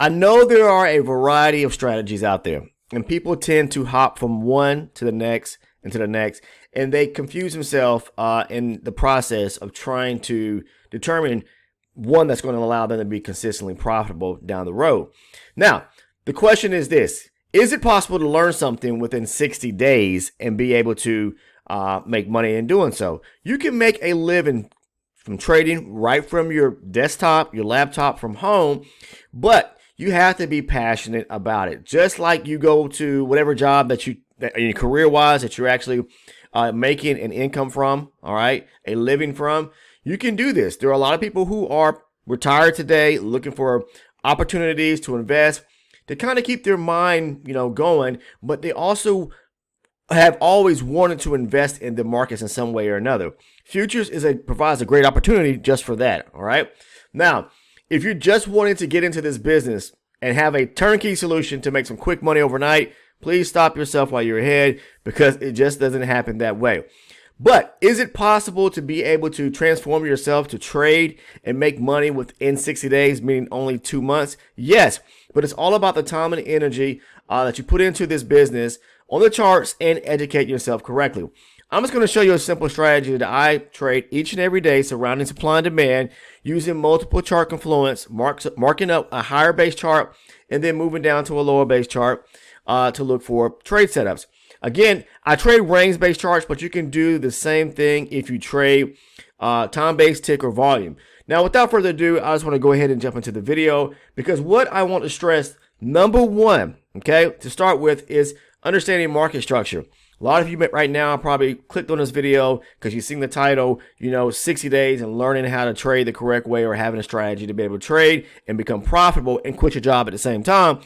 I know there are a variety of strategies out there, and people tend to hop from one to the next and to the next, and they confuse themselves in the process of trying to determine one that's going to allow them to be consistently profitable down the road. Now, the question is this: is it possible to learn something within 60 days and be able to make money in doing so? You can make a living from trading right from your desktop, your laptop, from home, but you have to be passionate about it. Just like you go to whatever job that career-wise that you're actually making an income from, all right, a living from, you can do this. There are a lot of people who are retired today looking for opportunities to invest, to kind of keep their mind, going, but they also have always wanted to invest in the markets in some way or another. Futures provides a great opportunity just for that, all right? Now, if you're just wanting to get into this business and have a turnkey solution to make some quick money overnight, please stop yourself while you're ahead, because it just doesn't happen that way. But is it possible to be able to transform yourself to trade and make money within 60 days, meaning only 2 months? Yes, but it's all about the time and energy that you put into this business on the charts and educate yourself correctly. I'm just going to show you a simple strategy that I trade each and every day surrounding supply and demand, using multiple chart confluence, marking up a higher base chart, and then moving down to a lower base chart to look for trade setups. Again, I trade range-based charts, but you can do the same thing if you trade time-based tick or volume. Now, without further ado, I just want to go ahead and jump into the video, because what I want to stress, number one, okay, to start with, is understanding market structure. A lot of you right now probably clicked on this video because you've seen the title, 60 days and learning how to trade the correct way, or having a strategy to be able to trade and become profitable and quit your job at the same time.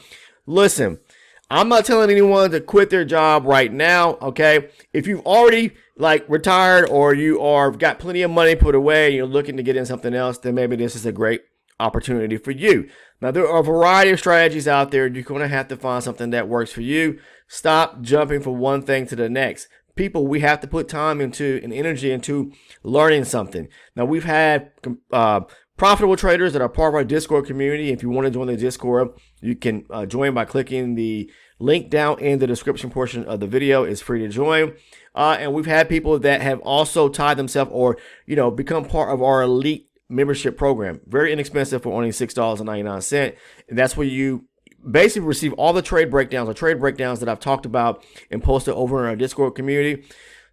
Listen, I'm not telling anyone to quit their job right now, okay? If you've already retired, or you got plenty of money put away and you're looking to get in something else, then maybe this is a great opportunity for you. Now, there are a variety of strategies out there. You're going to have to find something that works for you. Stop jumping from one thing to the next. People, we have to put time into and energy into learning something. Now, we've had profitable traders that are part of our Discord community. If you want to join the Discord, you can join by clicking the link down in the description portion of the video. It's free to join. And we've had people that have also tied themselves or, become part of our elite membership program. Very inexpensive for only $6.99. And that's where you basically receive all the trade breakdowns that I've talked about and posted over in our Discord community.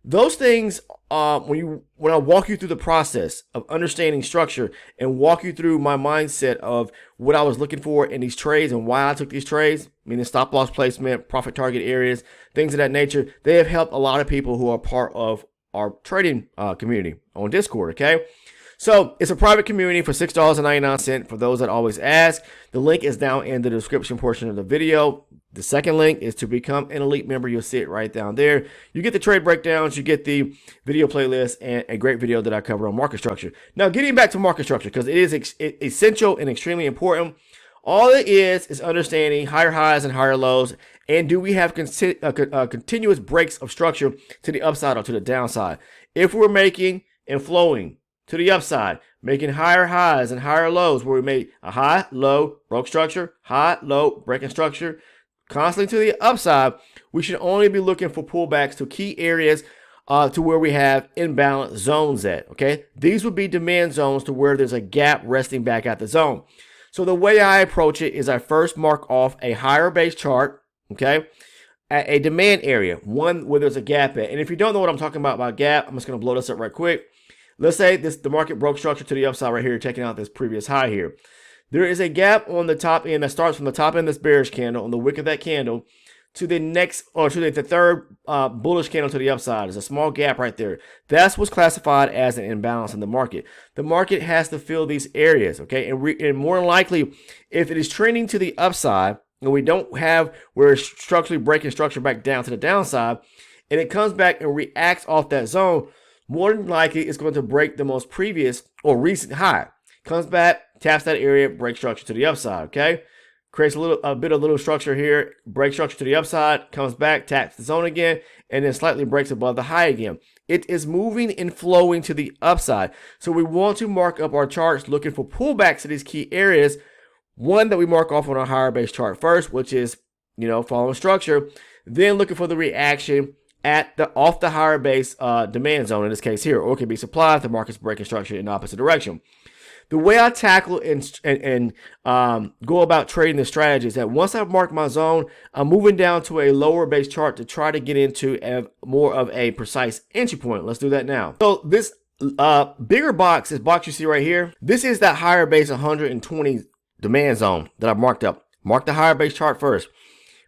Those things, when I walk you through the process of understanding structure and walk you through my mindset of what I was looking for in these trades and why I took these trades, meaning stop loss placement, profit target areas, things of that nature, they have helped a lot of people who are part of our trading community on Discord, okay? So it's a private community for $6.99 for those that always ask. The link is down in the description portion of the video. The second link is to become an elite member. You'll see it right down there. You get the trade breakdowns, you get the video playlist, and a great video that I cover on market structure. Now, getting back to market structure, because it is essential and extremely important. All it is understanding higher highs and higher lows, and do we have continuous breaks of structure to the upside or to the downside? If we're making and flowing to the upside, making higher highs and higher lows, where we make a high, low, broke structure, high, low, breaking structure, constantly to the upside, we should only be looking for pullbacks to key areas to where we have imbalance zones at, okay? These would be demand zones to where there's a gap resting back at the zone. So the way I approach it is I first mark off a higher base chart, okay, at a demand area, one where there's a gap at. And if you don't know what I'm talking about gap, I'm just going to blow this up right quick. Let's say the market broke structure to the upside right here, taking out this previous high here. There is a gap on the top end that starts from the top end of this bearish candle on the wick of that candle to the next, or to the third bullish candle to the upside. There's a small gap right there. That's what's classified as an imbalance in the market. The market has to fill these areas, okay? And more than likely, if it is trending to the upside and we don't have where it's structurally breaking structure back down to the downside, and it comes back and reacts off that zone, more than likely it's going to break the most previous or recent high. Comes back, taps that area, breaks structure to the upside, okay? Creates a bit of little structure here, breaks structure to the upside, comes back, taps the zone again, and then slightly breaks above the high again. It is moving and flowing to the upside. So we want to mark up our charts looking for pullbacks to these key areas One that we mark off on our higher base chart first, which is, following structure, then looking for the reaction at off the higher base demand zone in this case here, or it could be supply if the market's breaking structure in the opposite direction. The way I tackle and go about trading this strategy is that once I've marked my zone, I'm moving down to a lower base chart to try to get into more of a precise entry point. Let's do that now. So this bigger box, this box you see right here, this is that higher base 120 demand zone that I've marked up. Mark the higher base chart first.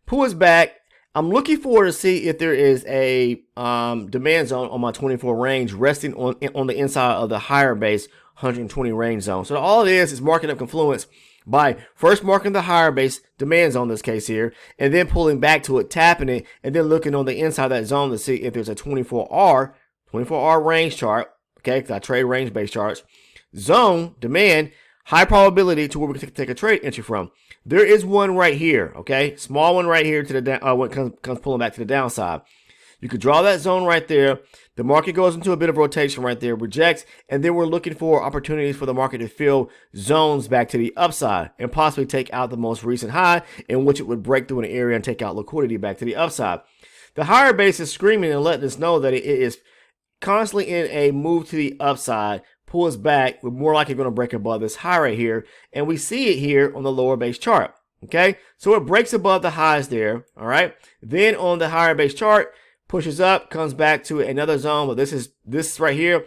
Pull us back. I'm looking forward to see if there is a demand zone on my 24 range resting on the inside of the higher base 120 range zone. So all it is marking up Confluence by first marking the higher base demand zone in this case here, and then pulling back to it, tapping it, and then looking on the inside of that zone to see if there's a 24R range chart. Okay, because I trade range based charts. Zone demand high probability to where we can take a trade entry from. There is one right here. Okay, small one right here to the down when it comes pulling back to the downside. You could draw that zone right there. The market goes into a bit of rotation right there, rejects, and then we're looking for opportunities for the market to fill zones back to the upside and possibly take out the most recent high in which it would break through an area and take out liquidity back to the upside. The higher base is screaming and letting us know that it is constantly in a move to the upside. Pulls back, we're more likely going to break above this high right here, and we see it here on the lower base chart. Okay, so it breaks above the highs there. All right, then on the higher base chart, pushes up, comes back to another zone, but this right here,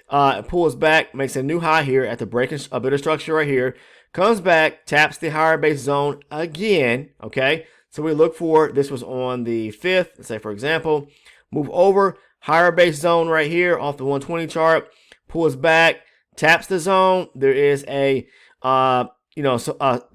it pulls back, makes a new high here at the breaking a bit of structure right here, comes back, taps the higher base zone again. Okay, so we look for, this was on the 5th, let's say for example, move over, higher base zone right here off the 120 chart, pulls back, taps the zone. There is a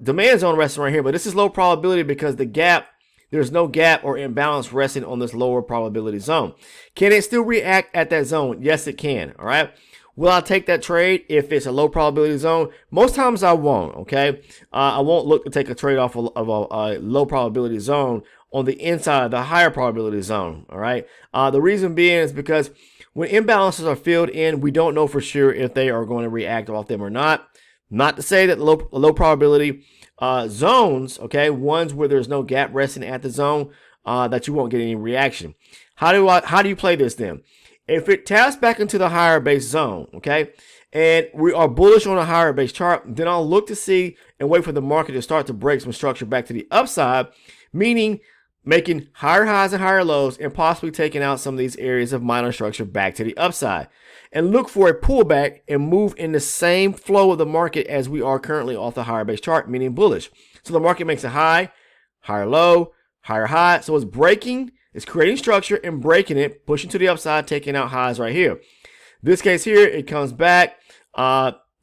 demand zone resting right here, but this is low probability because there's no gap or imbalance resting on this lower probability zone. Can it still react at that zone? Yes, it can. All right. Will I take that trade if it's a low probability zone? Most times I won't. Okay. I won't look to take a trade off of a low probability zone on the inside of the higher probability zone. All right. The reason being is because when imbalances are filled in, we don't know for sure if they are going to react off them or not. Not to say that low probability zones, okay, ones where there's no gap resting at the zone, that you won't get any reaction. How do you play this then? If it taps back into the higher base zone, okay, and we are bullish on a higher base chart, then I'll look to see and wait for the market to start to break some structure back to the upside, meaning making higher highs and higher lows and possibly taking out some of these areas of minor structure back to the upside, and look for a pullback and move in the same flow of the market as we are currently off the higher base chart, meaning bullish. So the market makes a high, higher low, higher high. So it's breaking, it's creating structure and breaking it, pushing to the upside, taking out highs right here. This case here, it comes back.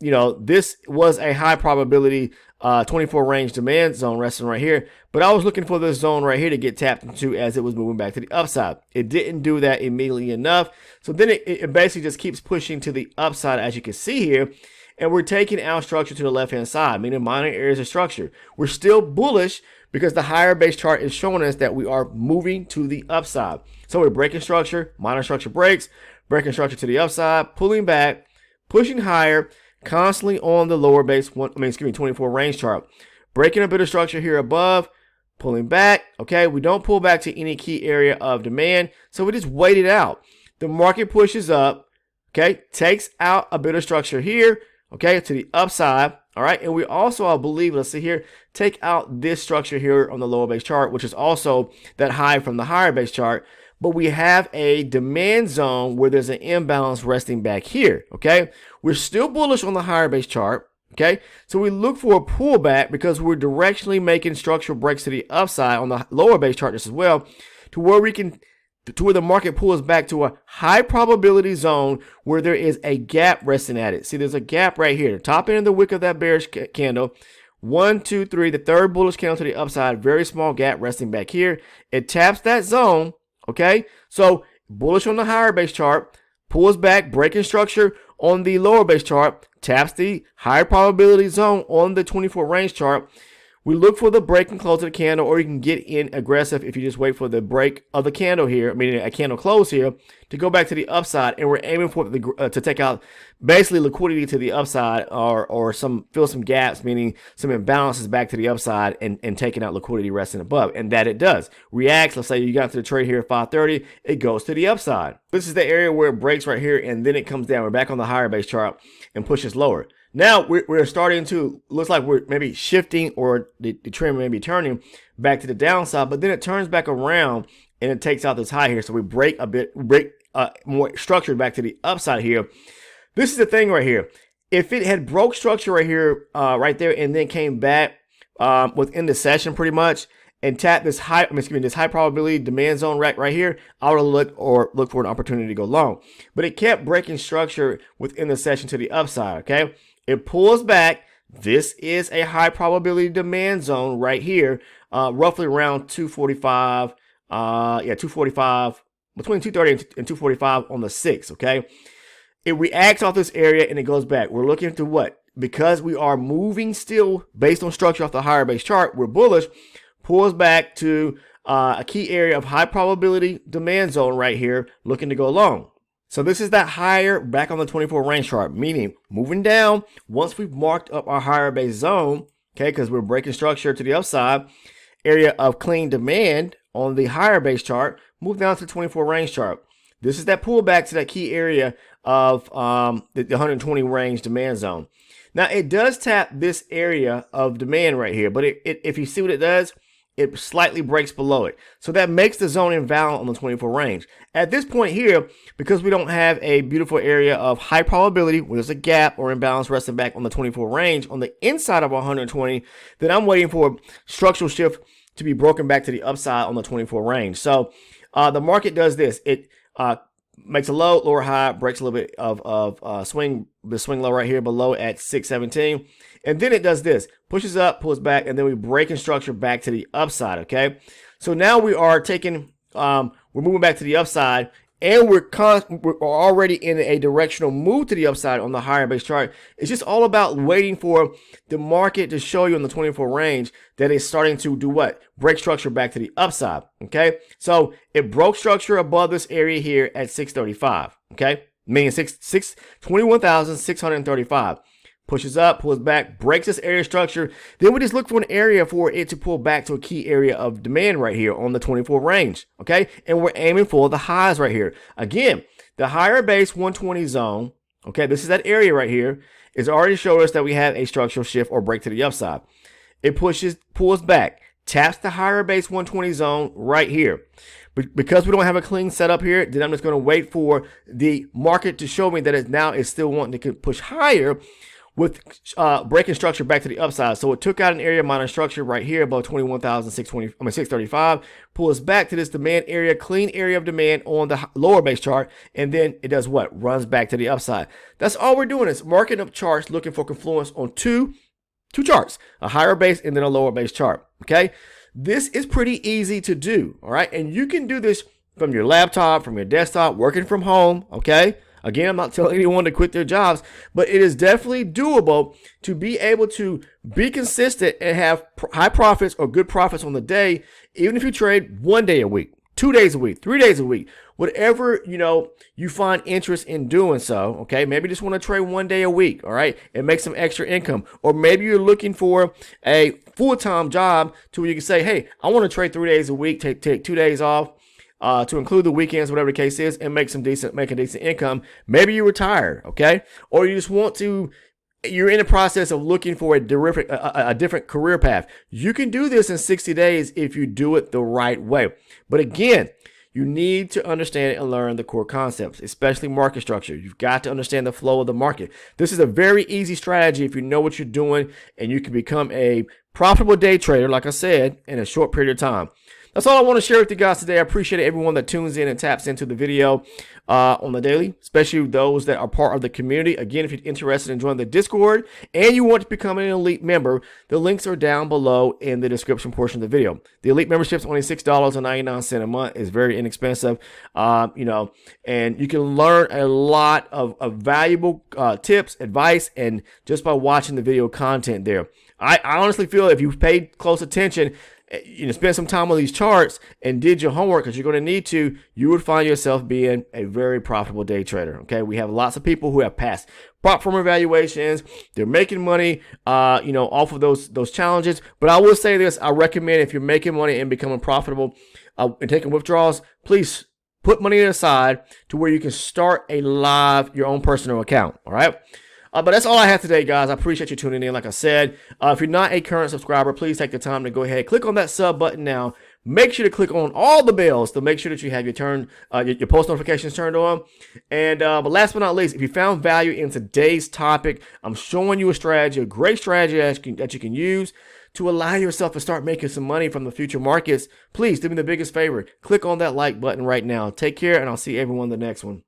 This was a high probability 24 range demand zone resting right here, but I was looking for this zone right here to get tapped into as it was moving back to the upside. It didn't do that immediately enough, so then it basically just keeps pushing to the upside, as you can see here, and we're taking out structure to the left hand side, meaning minor areas of structure. We're still bullish because the higher base chart is showing us that we are moving to the upside. So we're breaking structure, minor structure breaks, breaking structure to the upside, pulling back, pushing higher, constantly on the lower base 24 range chart, breaking a bit of structure here above, pulling back. Okay, we don't pull back to any key area of demand, so we just wait it out. The market pushes up, okay, takes out a bit of structure here, okay, to the upside. All right, and we also, I believe, let's see here, take out this structure here on the lower base chart, which is also that high from the higher base chart. But we have a demand zone where there's an imbalance resting back here. Okay, we're still bullish on the higher base chart. Okay, so we look for a pullback because we're directionally making structural breaks to the upside on the lower base chart just as well, to where the market pulls back to a high probability zone where there is a gap resting at it. See, there's a gap right here, the top end of the wick of that bearish candle. 1, 2, 3, the third bullish candle to the upside, very small gap resting back here. It taps that zone. Okay, so bullish on the higher base chart, pulls back, breaking structure on the lower base chart, taps the higher probability zone on the 24 range chart. We look for the break and close of the candle, or you can get in aggressive if you just wait for the break of the candle here, meaning a candle close here, to go back to the upside. And we're aiming for to take out basically liquidity to the upside, or fill some gaps, meaning some imbalances back to the upside, and taking out liquidity resting above. And that it does. Reacts, let's say you got to the trade here at 530, it goes to the upside. This is the area where it breaks right here, and then it comes down. We're back on the higher base chart and pushes lower. Now we're starting to, looks like we're maybe shifting, or the trend may be turning back to the downside, but then it turns back around and it takes out this high here. So we break more structured back to the upside here. This is the thing right here. If it had broke structure right here, right there, and then came back within the session pretty much, and tap this high probability demand zone right here, I would look for an opportunity to go long. But it kept breaking structure within the session to the upside. Okay, it pulls back. This is a high probability demand zone right here, roughly around 245. 245, between 230 and 245 on the 6th. Okay, it reacts off this area and it goes back. We're looking to what? Because we are moving still based on structure off the higher base chart, we're bullish. Pulls back to a key area of high probability demand zone right here, looking to go long. So this is that higher back on the 24 range chart, meaning moving down once we've marked up our higher base zone, okay, because we're breaking structure to the upside, area of clean demand on the higher base chart, move down to the 24 range chart. This is that pullback to that key area of the 120 range demand zone. Now it does tap this area of demand right here, but if you see what it does, it slightly breaks below it. So that makes the zone invalid on the 24 range. At this point here, because we don't have a beautiful area of high probability where there's a gap or imbalance resting back on the 24 range on the inside of 120, then I'm waiting for structural shift to be broken back to the upside on the 24 range. So the market does this. It makes a low, lower high, breaks a little bit of swing low right here below at 617. And then it does this, pushes up, pulls back, and then we break in structure back to the upside, okay? So now we are taking, we're moving back to the upside, and we're already in a directional move to the upside on the higher base chart. It's just all about waiting for the market to show you on the 24 range that it's starting to do what? Break structure back to the upside, okay? So it broke structure above this area here at 635, okay? Meaning 21,635. Pushes up, pulls back, breaks this area structure. Then we just look for an area for it to pull back to a key area of demand right here on the 24 range, okay? And we're aiming for the highs right here. Again, the higher base 120 zone, okay, this is that area right here, is already showed us that we have a structural shift or break to the upside. It pulls back, taps the higher base 120 zone right here. But because we don't have a clean setup here, then I'm just going to wait for the market to show me that it now is still wanting to push higher, with breaking structure back to the upside. So it took out an area minor structure right here above 635, pulls back to this demand area, clean area of demand on the lower base chart, and then it does what? Runs back to the upside. That's all we're doing is marking up charts, looking for confluence on two charts, a higher base and then a lower base chart, okay? This is pretty easy to do, all right? And you can do this from your laptop, from your desktop, working from home, okay? Again, I'm not telling anyone to quit their jobs, but it is definitely doable to be able to be consistent and have high profits or good profits on the day, even if you trade 1 day a week, 2 days a week, 3 days a week, whatever, you find interest in doing so, okay? Maybe you just want to trade 1 day a week, all right, and make some extra income. Or maybe you're looking for a full-time job to where you can say, hey, I want to trade 3 days a week, take 2 days off, to include the weekends, whatever the case is, and make a decent income. Maybe you retire, okay? Or you just want to, you're in the process of looking for a different career path. You can do this in 60 days if you do it the right way. But again, you need to understand and learn the core concepts, especially market structure. You've got to understand the flow of the market. This is a very easy strategy if you know what you're doing, and you can become a profitable day trader, like I said, in a short period of time. That's all I want to share with you guys today. I appreciate everyone that tunes in and taps into the video on the daily, especially those that are part of the community. Again, if you're interested in joining the Discord and you want to become an elite member, the links are down below in the description portion of the video. The elite membership is only $6.99 a month. It's very inexpensive, and you can learn a lot of valuable tips, advice, and just by watching the video content there. I honestly feel if you paid close attention, spend some time on these charts and did your homework, because you're going to need to, you would find yourself being a very profitable day trader. Okay, we have lots of people who have passed prop firm evaluations. They're making money, off of those challenges. But I will say this: I recommend, if you're making money and becoming profitable and taking withdrawals, please put money aside to where you can start your own personal account. All right. But that's all I have today, guys. I appreciate you tuning in. Like I said, if you're not a current subscriber, please take the time to go ahead, click on that sub button now. Make sure to click on all the bells to make sure that you have your post notifications turned on. And but last but not least, if you found value in today's topic, I'm showing you a great strategy that you can use to allow yourself to start making some money from the future markets. Please do me the biggest favor. Click on that like button right now. Take care, and I'll see everyone in the next one.